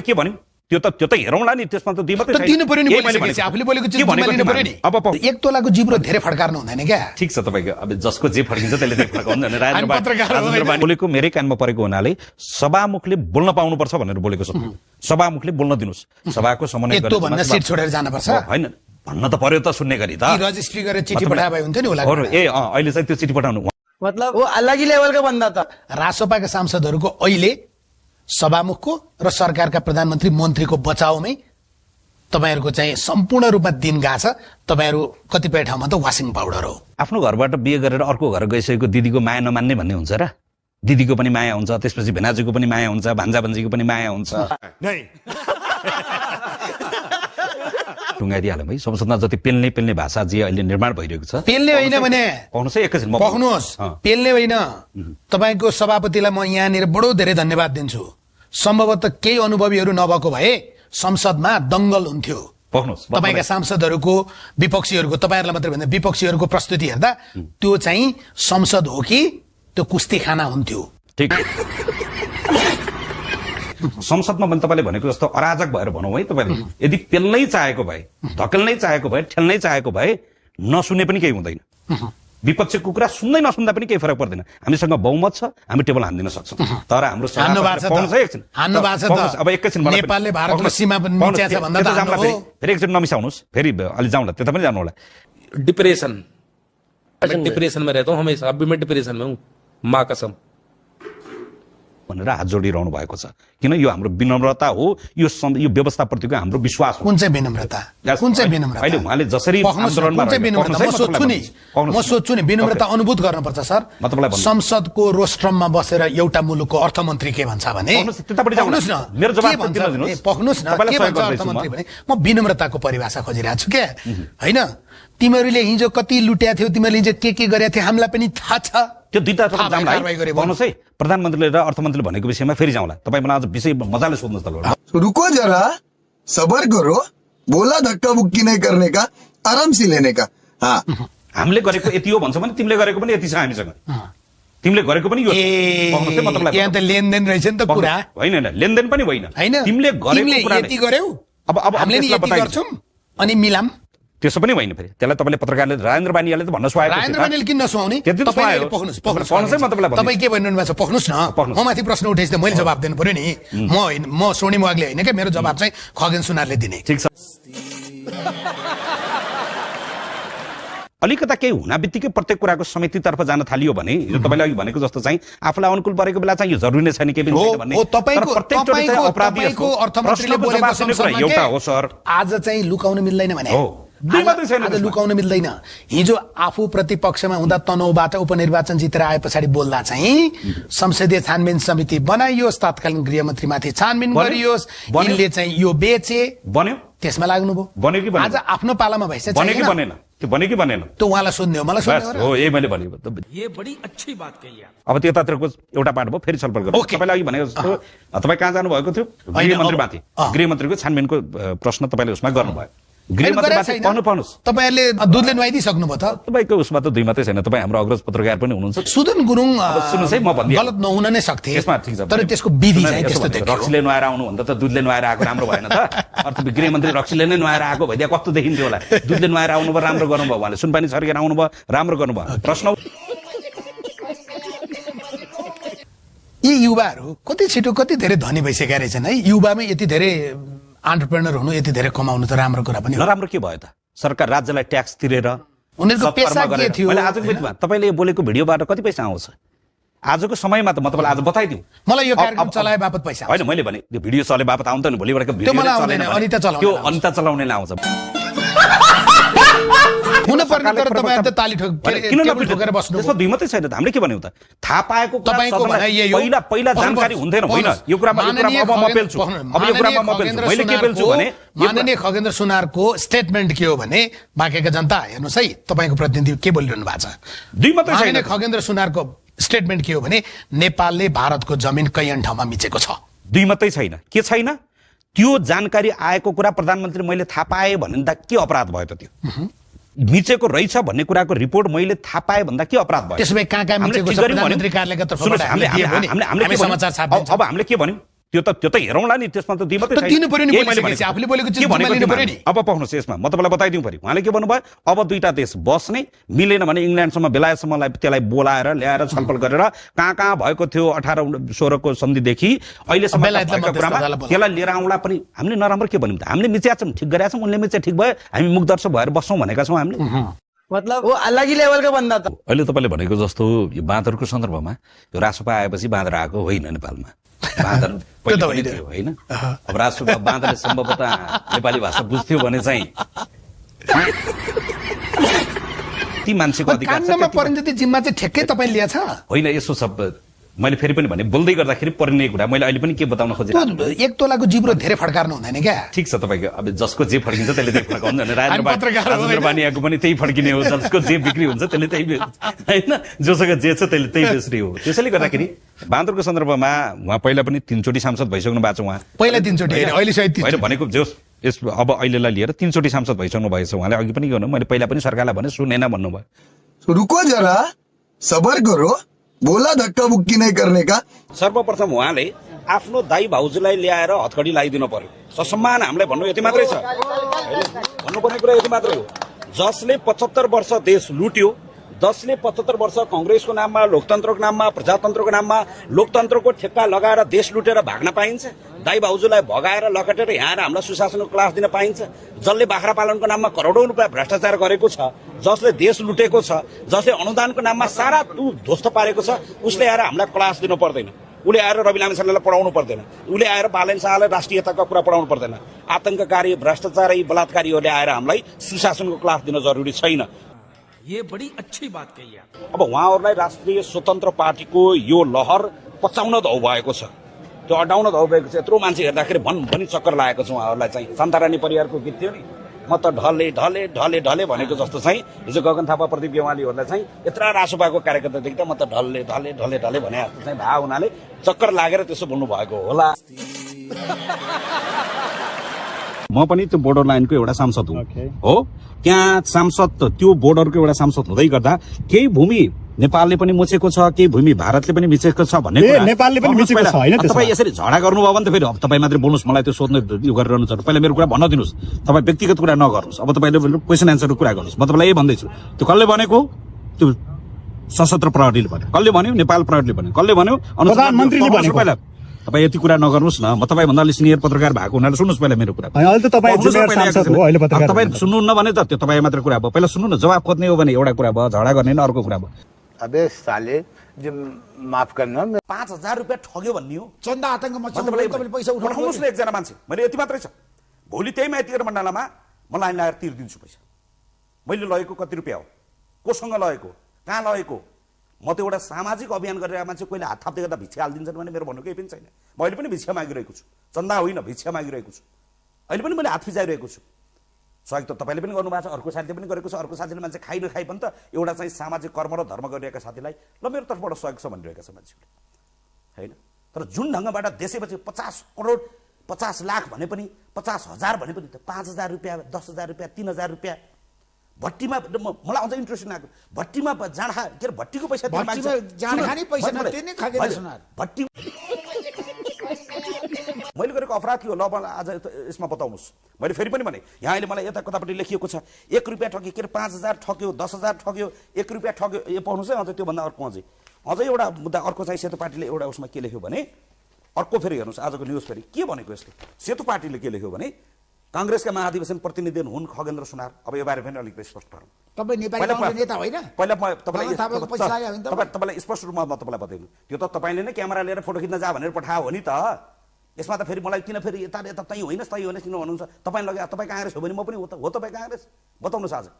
के भन्यौ त्यो त हेरौँला नि त्यसमा त दुई मात्रै छैन दिनु पर्यो नि आफूले बोलेको चिज लिनु पर्यो नि अब 1 तोलाको जिब्रो धेरै फड्कार्नु हुँदैन क्या ठीक छ तपाईको अब जसको जे फड्किन्छ त्यसले चाहिँ फड्काउनु हैन राजेन्द्र बानी बोलेको मेरै कानमा परेको हुनाले सभामुखले बोल्न पाउनुपर्छ भनेर बोलेको छु सभामुखले बोल्न दिनुस् सभाको समन्वय गरेर भन्दा सिट छोडेर जान पर्छ हैन भन्न त पर्यो त सुन्ने गरी त रजिस्ट्री गरेर चिठी पठाए भए हुन्थ्यो नि होला अहिले चाहिँ त्यो चिठी पठाउनु मतलब वो अलग ही लेभलको भन्दा त रासोपाका सांसदहरूको अहिले सभामुखको र सरकारका प्रधानमन्त्री मन्त्रीको बचाउमै तपाईहरुको चाहिँ सम्पूर्ण रूपमा दिन गएको छ तपाईहरु कतिपय ठाउँमा त वाशिङ पाउडर हो आफ्नो घरबाट बिहे गरेर अर्को घर गइसकेको दिदीको माया नमान्ने भन्ने हुन्छ र दिदीको पनि माया हुन्छ त्यसपछि भेनाजुको पनि माया हुन्छ भान्जा भान्जीको पनि माया हुन्छ टुङ्गाइदिहालौँ है संसदमा जति पेल्ने भाषा जे अहिले निर्माण भइरहेको छ पेल्ने होइन भने पाउनुस् है एकैछिन पाउनुस् पेल्ने होइन तपाईको सभापतिलाई म यहाँनिर बडो धेरै धन्यवाद दिन्छु सम्भवतः केही अनुभवीहरू नभएको भए संसदमा दंगल हुन्थ्यो तपाईका सांसदहरूको विपक्षीहरूको तपाईहरुलाई मात्र भन्दा विपक्षीहरूको प्रस्तुति हेर्दा त्यो चाहिँ संसद हो कि त्यो कुस्ती खाना हुन्थ्यो ठीक संसदमा पनि तपाईले भनेको जस्तो अराजक भएर भनौं है तपाईले यदि पेल्नै चाहेको भए धकेल्नै चाहेको भए ठेल्नै चाहेको भए नसुने पनि केही हुँदैन विपक्षीको कुरा सुन्दै नसुन्दा पनि केही फरक पर्दैन हामीसँग बहुमत छ हामी टेबल हान्दिन सक्छौं तर हाम्रो अब एकैछिन नेपालले भारतको सीमा पनि मिच्या छ भन्दा त फेरि एकचोटि नमिसाउनुस् फेरि अलि जाउँला त्यता पनि जानु होला डिप्रेशन में रहता हूँ हमेशा अभी मैं डिप्रेशन में हूँ माँ कसम भनेर हात जोडिरहनु भएको छ किन यो हाम्रो विनम्रता हो यो व्यवस्थाप्रतिको हाम्रो विश्वास हो कुन चाहिँ विनम्रता अहिले उहाँले जसरी आन्दोलनमा म सोच्छु नि विनम्रता अनुभूत गर्नुपर्छ सर संसदको रोस्ट्रममा बसेर एउटा मुलुकको अर्थमन्त्री के भन्छ भने मेरो जवाफ दिनुस् पख्नुस् न के भन्छ अर्थमन्त्री भने म विनम्रताको परिभाषा खोजिरहेको छु के हैन तिमीहरूले हिजो कति लुट्या थियो तिमीहरूले हिजो के गरेका थियो हामीलाई पनि थाहा छ त्यो दुईटा भन्नुहोस् है प्रधानमन्त्रीले र अर्थमन्त्रीले भनेको विषयमा फेरि जाउँला तपाई मलाई आज विषय मजाले सोध्नुहोस् त रुको जरा सबर करो बोला धक्का मुक्की नहीं करने का आराम से लेने का हामीले गरेको यति हो भन्छ भने तिमीले गरेको पनि यति छ हामीसँग तिमीले गरेको पनि यो यहाँ त लेनदेन रहेछ नि त कुरा होइन लेनदेन पनि होइन तिमीले गरेको कुरा यति गर्यौ अब हामीले नि यति गर्छौं अनि मिलाम त्यसो पनि होइन फेरि त्यसलाई तपाईले पत्रकारले राजेन्द्र बानीले त भन्न सुहाएको राजेन्द्र बानीले किन नसुहाउने तपाईले तपाई के भन्नु भएको छ पख्नुस् न म माथि प्रश्न उठाइछ मैले जवाफ दिनु पर्यो नि म स्वर्णिम वाग्ले होइन के मेरो जवाफ चाहिँ खगेन सुनारले दिने ठीक छ अलिकता केही हुना बित्तिकै प्रत्येक कुराको समितितर्फ जान थालियो भने यो तपाईले अघि भनेको जस्तो चाहिँ आफूलाई अनुकूल परेको बेला चाहिँ यो जरुरी नै छैन के पनि छैन भन्ने तपाईको अर्थमन्त्रीले बोलेको संसदमा एउटा हो सर आज चाहिँ लुकाउन मिल्दैन भने आज लुकाउन मिल्दैन हिजो आफू प्रतिपक्षमा हुँदा तनहुबाट उपनिर्वाचन जितेर आए पछाडि बोल्दा चाहिँ संसदीय छानबिन समिति बनाइयोस् तत्कालीन गृहमन्त्रीमाथि छानबिन गरियोस् यिनले चाहिँ यो बेचे बन्यो त्यसमा लाग्नुभयो आज आफ्नो पालामा भइसक्यो बन्यो कि बनेन त्यो बन्यो कि बनेन त्यो उहाँलाई सोध्ने हो मलाई सोध्ने हो यही मैले भनेको ये बड़ी अच्छी बात कही अब त्यतातिरको एउटा पार्ट भयो फेरि छलफल गरौँ तपाईलाई अघि भनेको जस्तो तपाई कहाँ जानु भएको थियो गृहमन्त्रीमाथि गृहमन्त्रीको छानबिनको प्रश्न तपाईले उसमा गर्नुभयो गृहमन्त्रीमाथि पाउनुस् तपाईहरुले दुधले नुहाइदिइसक्नु भयो त तपाईको उसमा त दुई मात्रै छैन तपाई हाम्रो अग्रज पत्रकार पनि हुनुहुन्छ सुदन गुरुङ सुन्नुस् है म भन्दिए गलत नहुन नै सक्थे यसमा ठीक छ तर त्यसको विधि चाहिँ त्यस्तो देखियो रक्सीले नुहाएर आउनु भन्दा त दुधले नुहाएर आएको राम्रो भएन त अर्थ गृहमन्त्री रक्सीले नै नुहाएर आएको भइदिया कस्तो देखिन्थ्यो होला दुधले नुहाएर आउनु भयो राम्रो गर्नुभयो उहाँले सुनपानी छर्केर आउनु भयो राम्रो गर्नुभयो प्रश्न यी युवाहरू कति छिटो कति धेरै धनी भइसकेका रहेछन् है युवामै यति धेरै एन्टरप्रेन्योर हुनु यति धेरै कमाउनु त राम्रो कुरा पनि हो नराम्रो के भयो त सरकार राज्यलाई ट्याक्स तिरेर उनीहरुको पेशा के थियो मैले आजको मितिमा तपाईले बोलेको भिडियोबाट कति पैसा आउँछ आजको समयमा त म तपाईलाई आज बताइदिउ मलाई यो कार्यक्रम चलाए बापत पैसा हैन मैले भने त्यो भिडियो चले बापत आउँदैन नि भोलिबाटको भिडियो चलाउने त्यो अनिता चलाउनेले आउँछ हुन पर्ने तर तपाईहरु त ताली ठोकेर बस्नु त्यसमा दुई मात्रै छैन त हामीले के भन्यौ त थाहा पाएको कुरा पहिला जानकारी हुँदैन होइन यो कुरामा अब म पेल्छु अब यो कुरामा म पेल्छु मैले के पेल्छु भने माननीय खगेन्द्र सुनारको स्टेटमेन्ट के हो भने बाँकेका जनता हेर्नुस् है तपाईको प्रतिनिधि के बोलिरहनु भएको छ दुई मात्रै छैन माननीय खगेन्द्र सुनारको स्टेटमेन्ट के हो भने नेपालले भारतको जमिन कैयन ठाउँमा मिचेको छ दुई मात्रै छैन के छैन त्यो जानकारी आएको कुरा प्रधानमन्त्री मैले थाहा पाए भन्दा के अपराध भयो त त्यो मिचेको रहेछ भन्ने कुराको रिपोर्ट मैले थाहा पाए भन्दा के अपराध भयो त्यसमै कहाँ मिचेको छ प्रधानमन्त्री कार्यालयका तर्फबाट अब हामीले के भन्यौ त्यो त हेरौँला नि, त्यसमा त दिनु त दिनु पर्यो नि, बोलिसकेपछि आफूले बोलेको चिज जिम्मा लिनु पर्यो नि। अब पाउनुहोस्, यसमा म तपाईँलाई बताइदिउँ पऱ्यो। उहाँले के भन्नुभयो, अब दुईटा देश बस्ने, मिलेन भने इङ्ल्यान्डसम्म बेलायतसम्मलाई त्यसलाई बोलाएर ल्याएर छलफल गरेर कहाँ कहाँ भएको थियो 1816 को सन्धिदेखि अहिलेसम्म भएको कुरामा त्यसलाई लिएर आउँला पनि हामीले नराम्रो के भन्यौँ त? हामीले मिच्या छौँ, ठिक गरेका छौँ, उनले मिच्या ठिक भयो, हामी मुखदर्शक भएर बस्छौँ भनेका छौँ हामीले। मतलब वो अलग ही लेवल का बंदा था। अहिले तपाईँले भनेको जस्तो यो बाँदरको सन्दर्भमा यो रासोपा आएपछि बाँदर आएको होइन नेपालमा। बाँदर पहिले पनि थियो होइन। अब रासोपा बाँदरले सम्भवतः नेपाली भाषा बुझ्थ्यो भने चाहिँ ती मान्छेको अधिकार छ। काण्डमा पर्ने जति जिम्मा चाहिँ ठ्याक्कै तपाईँले लिएछ होइन। यसो सब मैले फेरि पनि भने बोल्दै गर्दाखेरि पर्ने कुरा मैले अहिले पनि के बताउन खोजेँ, एक तोलाको जिब्रो धेरै फड्कार्नु हुँदैन क्या। ठिक छ तपाईँको, अब जसको जे फड्किन्छ त्यसले त्यही फड्काउनु भने राजेन्द्र बानियाको पनि त्यही फड्किने हो, जसको जे बिक्री हुन्छ त्यसले त्यही होइन, जोसँग जे छ त्यसले त्यही बेच्ने हो। त्यसैले गर्दाखेरि बाँदरको सन्दर्भमा उहाँ पहिला पनि 3 चोटि सांसद भइसक्नु भएको छ। उहाँ पहिला 3 चोटि अहिले सहित होइन भनेको जो यस अब अहिलेलाई लिएर 3 चोटि सांसद भइसक्नु भएछ उहाँले। अघि पनि गर्नु मैले पहिला पनि सरकारलाई भने सुनेन भन्नुभयो। रुको जरा, सबर करो, बोला धक्का बुक्की नहीं करने का। सर्वप्रथम उहाँले आफ्नो दाई भाउजूलाई ल्याएर हतकडी लगाइदिनु पर्यो। ससम्मान हामीलाई भन्नु यति मात्रै छ, भन्नुपर्ने कुरा यति मात्रै हो। जसले 75 वर्ष देश लुट्यो, जसले 75 वर्ष कांग्रेसको नाममा, लोकतन्त्रको नाममा, प्रजातन्त्रको नाममा लोकतन्त्रको ठेक्का लगाएर देश लुटेर भाग्न पाइन्छ, दाई भाउजूलाई भगाएर लकटेर यहाँ हामीलाई सुशासनको क्लास दिन पाइन्छ, जसले बाख्रा पालनको नाममा करोडौं रुपियाँ भ्रष्टाचार गरेको छ, जसले देश लुटेको छ, जसले अनुदानको नाममा सारा ध्वस्त पारेको छ, उसले आएर हामीलाई क्लास दिनु पर्दैन। उसले आएर रवि लामिछानेलाई पढाउनु पर्दैन। उसले आएर बालन शाहलाई राष्ट्रियताका कुरा पढाउनु पर्दैन। आतंककारी, भ्रष्टाचारी, बलात्कारीहरूले आएर हामीलाई सुशासनको क्लास दिन जरुरी छैन। ये बड़ी अच्छी बात कही आप। अब उहाँहरूलाई राष्ट्रिय स्वतन्त्र पार्टीको यो लहर पचाउन धौ भएको छ, त्यो अडाउन धौ भएको छ। यत्रो मान्छे हेर्दाखेरि भनी चक्कर लागेको छ उहाँहरूलाई चाहिँ। शान्तारानी परिवारको गीत थियो नि, म त ढले ढले ढले ढले भनेको जस्तो चाहिँ हिजो गगन थापा, प्रदीप गेवालीहरूलाई चाहिँ यत्रा रासोपाको कार्यकर्ता देख्दा म त ढल्ले ढले ढले ढले भने जस्तो चाहिँ भा हुनाले चक्कर लागेर त्यसो बोल्नु भएको होला। म पनि त्यो बोर्डर लाइनको एउटा सांसद हो। त्यहाँ सांसद त्यो बोर्डरको एउटा सांसद हुँदै गर्दा केही भूमि नेपालले पनि मुछेको छ, केही भूमि भारतले पनि मिचेको छ भन्ने कुरा नेपालले पनि मिचेको छ हैन। तपाईँ यसरी झगडा गर्नुभयो भने त फेरि अब तपाईँ मात्रै बोल्नुहोस्, मलाई त्यो सोध्ने यो गरिरहनु छ। पहिला मेरो कुरा भन्न दिनुहोस्, तपाईँ व्यक्तिगत कुरा नगर्नुहोस्। अब तपाईँले क्वेसन एन्सरको कुरा गर्नुहोस्। म तपाईँलाई यही भन्दैछु, त्यो कसले भनेको? त्यो सशस्त्र प्रहरीले भन्यो। कसले भन्यो? नेपाल प्रहरीले भन्यो। कसले भन्यो? प्रधानमन्त्रीले भनेको। पहिला तपाईँ यति कुरा नगर्नुहोस् न। म तपाईँभन्दा सिनियर पत्रकार भएको हुनाले सुन्नुहोस् पहिला मेरो कुरा। अहिले त तपाईँ जुनियर सांसद हो, अहिले पत्रकार। तपाईँ सुन्नुहुन्न भने त त्यो तपाईँ मात्र कुरा भयो। पहिला सुन्नु न, जवाब खोज्ने हो भने एउटा कुरा भयो, झगडा गर्ने अर्को कुरा भयो। अबे साले, जो माफ करना, 5000 रुपियाँ ठग्यो भन्ने हो। चन्दा आतंक पैसा उठाउनुहोस् न एकजना मान्छे। मैले यति मात्रै छ, भोलि त्यही माइतीको मण्डलामा म लाइन लगाएर तिर्दिन्छु पैसा। मैले लगेको कति रुपियाँ हो, कोसँग लगेको, कहाँ लगेको? म त एउटा सामाजिक अभियान गरेर मान्छे कोहीले हात थाप्दै गर्दा भिक्षा हालिदिन्छन् भने मेरो भन्नु केही पनि छैन। म अहिले पनि भिक्षा मागिरहेको छु, चन्दा होइन भिक्षा मागिरहेको छु। अहिले पनि मैले हात फिजाइरहेको छु। सहयोग त तपाईँले पनि गर्नुभएको छ, अर्को साथीले पनि गरेको छ। अर्को साथीले मान्छे खाइ नखाइ पनि त एउटा चाहिँ सामाजिक कर्म र धर्म गरिरहेका साथीलाई ल मेरो तर्फबाट सहयोग छ भनिरहेका छ मान्छेहरूले होइन। तर जुन ढङ्गबाट देशैपछि 50 करोड 50 लाख भने पनि 50,000 भने पनि त 5,000 रुपियाँ, 10,000 रुपियाँ, 3,000 रुपियाँ भट्टीमा मलाई अझ इन्ट्रेस्ट लाग्यो। भट्टीमा जाँडा के अरे भट्टीको पैसा भट्टी मैले गरेको अपराध के हो ल आज यसमा बताउनुहोस्। मैले फेरि पनि भने यहाँ अहिले मलाई यता कतापट्टि लेखिएको छ 1 रुपियाँ ठग्यो, के अरे 5,000 ठग्यो, 10,000 ठग्यो, 1 रुपियाँ ठग्यो। यो पाउनुहोस् है। अझ त्योभन्दा अर्को अझै एउटा मुद्दा अर्को चाहिँ सेतो पार्टीले एउटा उसमा के लेख्यो भने अर्को फेरि हेर्नुहोस् आजको न्युज फेरि के भनेको यसले। सेतो पार्टीले के लेख्यो भने कांग्रेसका महाधिवेशन प्रतिनिधि हुन् खगेन्द्र सुनार। अब यो बारे पनि अलिकति स्पष्ट गरौँ। तपाईँ नेपाली कांग्रेस नेता होइन? पहिला म तपाईँलाई स्पष्ट रूपमा म तपाईँलाई बताइदिनु, त्यो त तपाईँले नै क्यामेरा लिएर फोटो खिच्न जा भनेर पठायो हो नि त। यसमा त फेरि मलाई किन फेरि यता यता तै होइन तै होइन किन भन्नुहुन्छ? तपाईँ लगे तपाईँ कांग्रेस हो भने म पनि हो त हो। तपाईँ कांग्रेस बताउनुहोस् आज।